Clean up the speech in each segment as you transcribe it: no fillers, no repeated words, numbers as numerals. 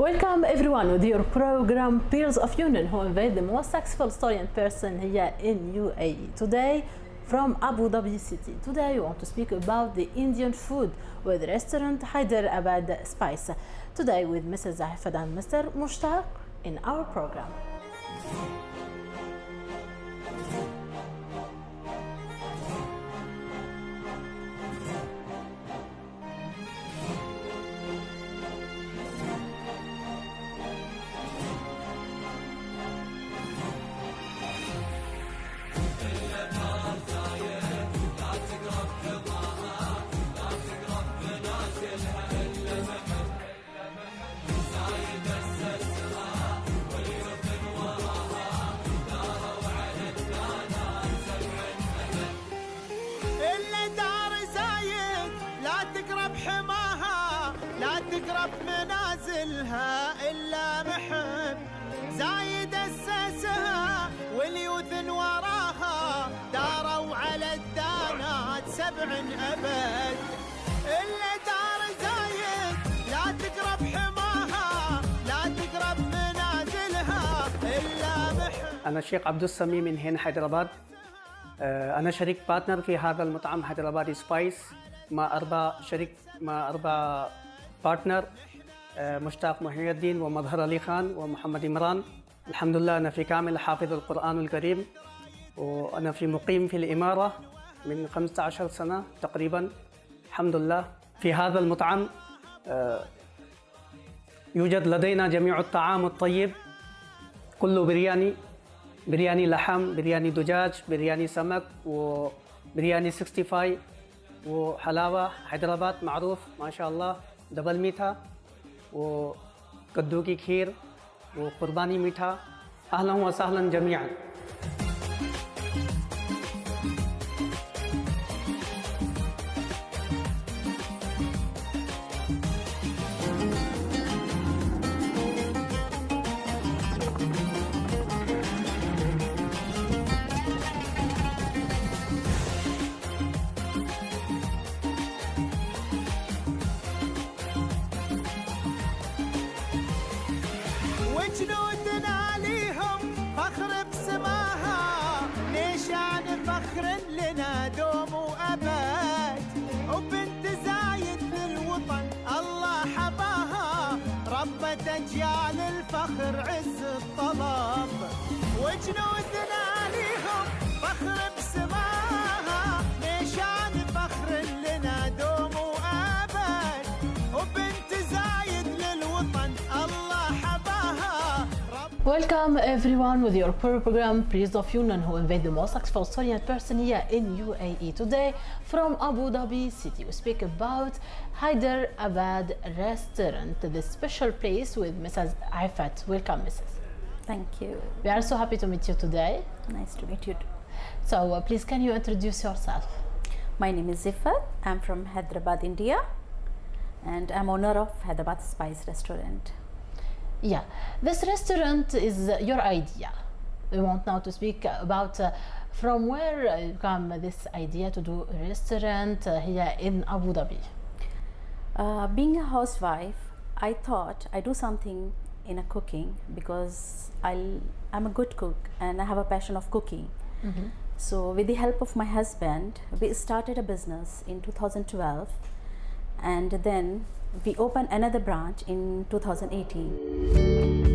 Welcome everyone with your program Peers of Union, who invite the most successful student person here in UAE. Today from Abu Dhabi City. Today we want to speak about the Indian food with restaurant Hyderabad Spice. Today with Mrs. Zahifad and Mr. Mushtaq in our program. تقرب منازلها إلا محب زايد أسسها واليوثن وراها داروا على الدانات 7 أبد إلا دار زايد لا تقرب حماها لا تقرب منازلها إلا محب. أنا الشيخ عبد السميع من هنا حيدرباد. أنا شريك بارتنر في هذا المطعم حيدرباد سبايس مع 4 بارتنر مشتاق محي الدين ومظهر علي خان ومحمد إمران. الحمد لله أنا في كامل حافظ القرآن الكريم، وأنا في مقيم في الإمارة من 15 سنة تقريبا. الحمد لله في هذا المطعم يوجد لدينا جميع الطعام الطيب، كله برياني لحم، برياني دجاج، برياني سمك، وبرياني 65 وحلاوة حيدرباد معروف ما شاء الله، double मीठा वो कद्दू की खीर वो कुर्बानी मीठा। अहलन व सहलन जमीअन। وجنودنا ليهم فخر بسماها، نيشان فخر لنا دوم وأبد، وبنت زايد للوطن الله حباها، ربت أجيال الفخر عز الطلب. وجنودنا ليهم فخر بسماها، نيشان فخر لنا دوم وأبد، وبنت زايد للوطن الله حباها. Welcome everyone with your program Peers of Union, who invite the most successful student person here in UAE. Today from Abu Dhabi City we speak about Hyderabad restaurant, the special place with Mrs. Aifat. Welcome Mrs. Thank you. We are so happy to meet you today. Nice to meet you too. So please can you introduce yourself? My name is Zifat. I'm from Hyderabad, India, and I'm owner of Hyderabad Spice Restaurant. Yeah, this restaurant is your idea. We want now to speak about from where come this idea to do a restaurant here in Abu Dhabi. Being a housewife, I thought I do something in a cooking because I'm a good cook and I have a passion of cooking. Mm-hmm. So with the help of my husband, we started a business in 2012, and then we opened another branch in 2018.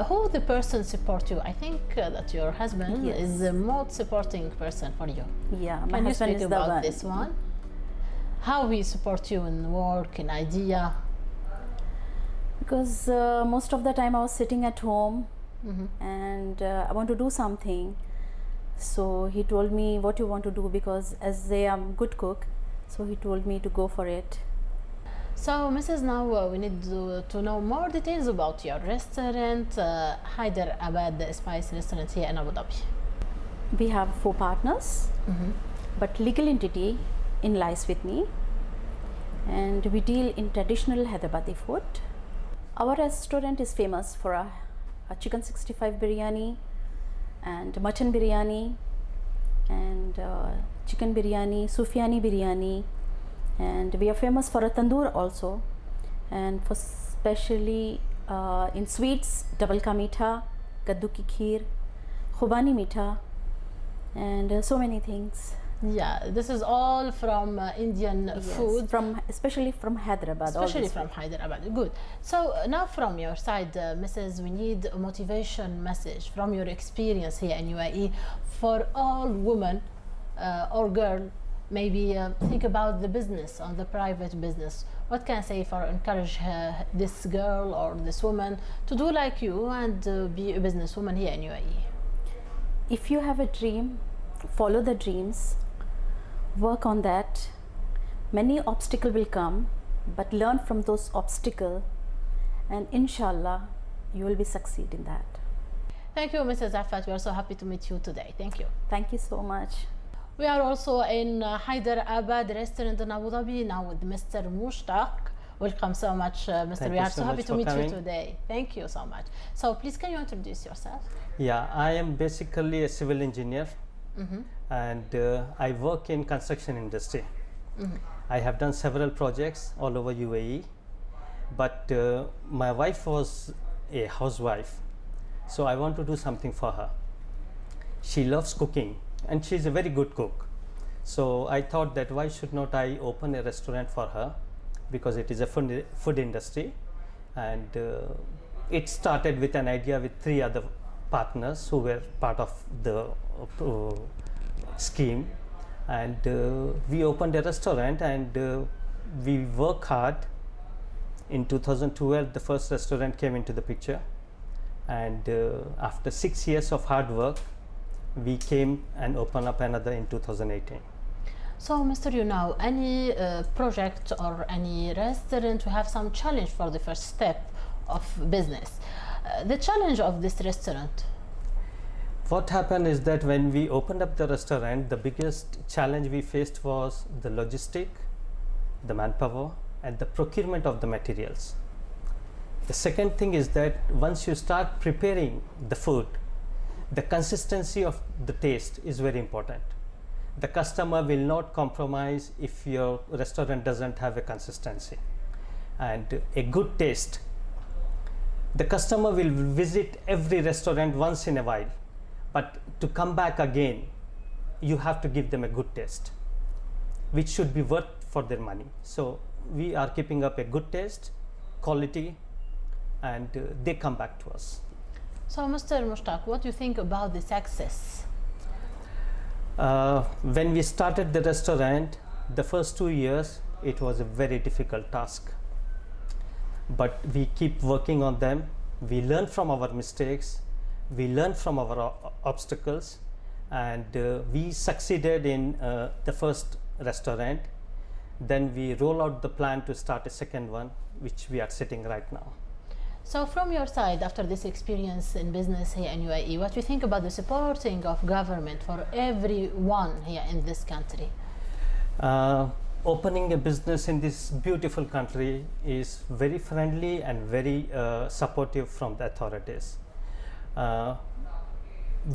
Who the person support you? I think that your husband Yes. is the most supporting person for you. Yeah, my Can you husband speak is the about one. this one? How he support you in work, in idea? Because most of the time I was sitting at home, Mm-hmm. and I want to do something. So he told me what you want to do, because as I am good cook, so he told me to go for it. So, Mrs. Now we need to know more details about your restaurant, Hyderabad Spice Restaurant here in Abu Dhabi. We have 4 partners, but legal entity in lies with me, and we deal in traditional Hyderabadi food. Our restaurant is famous for a chicken 65 biryani and mutton biryani and chicken biryani, Sufyani biryani, and we are famous for a tandoor also, and for specially in sweets, double ka meetha, kaddu ki kheer, khubani meetha, and so many things. Yeah, this is all from Indian food. Especially from Hyderabad. Especially from Hyderabad. Good. So now from your side, Mrs., we need a motivation message from your experience here in UAE for all women or girl, maybe think about the business or the private business. What can I say for encourage this girl or this woman to do like you and be a businesswoman here in UAE? If you have a dream, follow the dreams. Work on that. Many obstacles will come, but learn from those obstacles, and inshallah you will be succeed in that. Thank you, Mrs. Afat. We are so happy to meet you today. Thank you. Thank you so much. We are also in Hyderabad restaurant in Abu Dhabi now with Mr. Mushtaq. Welcome so much, Mr. We are so happy to meet you today. Thank you so much. So please, can you introduce yourself? Yeah, I am basically a civil engineer. And I work in construction industry. I have done several projects all over UAE, but my wife was a housewife, so I want to do something for her. She loves cooking and she's a very good cook, so I thought that why should not I open a restaurant for her, because it is a food industry, and it started with an idea with 3 other partners who were part of the scheme, and we opened a restaurant, and we work hard. In 2012 the first restaurant came into the picture, and after 6 years of hard work we came and opened up another in 2018. So Mr. Yunau, any project or any restaurant will have some challenge for the first step of business. The challenge of this restaurant? What happened is that when we opened up the restaurant, the biggest challenge we faced was the logistic, the manpower, and the procurement of the materials. The second thing is that once you start preparing the food, the consistency of the taste is very important. The customer will not compromise if your restaurant doesn't have a consistency and a good taste. The customer will visit every restaurant once in a while, but to come back again, you have to give them a good taste, which should be worth for their money. So we are keeping up a good taste, quality, and they come back to us. So Mr. Mushtaq, what do you think about the success? When we started the restaurant, the first 2 years, it was a very difficult task. But we keep working on them. We learn from our mistakes. We learn from our obstacles, and we succeeded in the first restaurant. Then we roll out the plan to start a second one, which we are sitting right now. So from your side, after this experience in business here in UAE, what do you think about the supporting of government for everyone here in this country? Opening a business in this beautiful country is very friendly and very supportive from the authorities.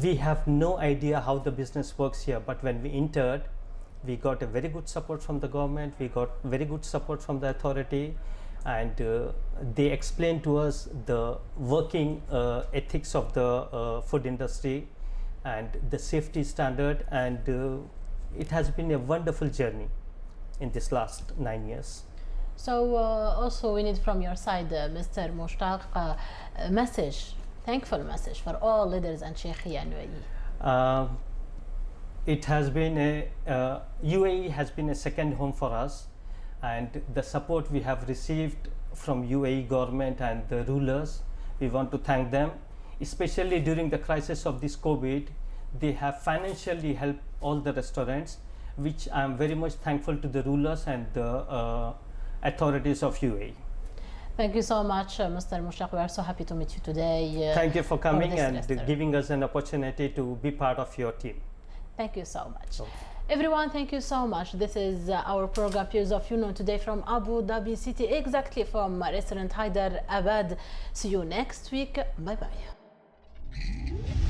We have no idea how the business works here, but when we entered, we got a very good support from the government, we got very good support from the authority, and they explained to us the working ethics of the food industry and the safety standard, and it has been a wonderful journey in this last 9 years. So also we need from your side, Mr. Mushtaq, a message, thankful message for all leaders and Sheikh here in UAE. It has been UAE has been a second home for us, and the support we have received from UAE government and the rulers, we want to thank them, especially during the crisis of this COVID. They have financially helped all the restaurants, which I am very much thankful to the rulers and the authorities of UAE. Thank you so much, Mr. Mushtaq. We are so happy to meet you today. Thank you for coming this and restaurant. giving us an opportunity to be part of your team. Thank you so much. Okay. Everyone, thank you so much. This is our program Peers of Union today from Abu Dhabi City, exactly from restaurant Hyder Abad. See you next week. Bye bye.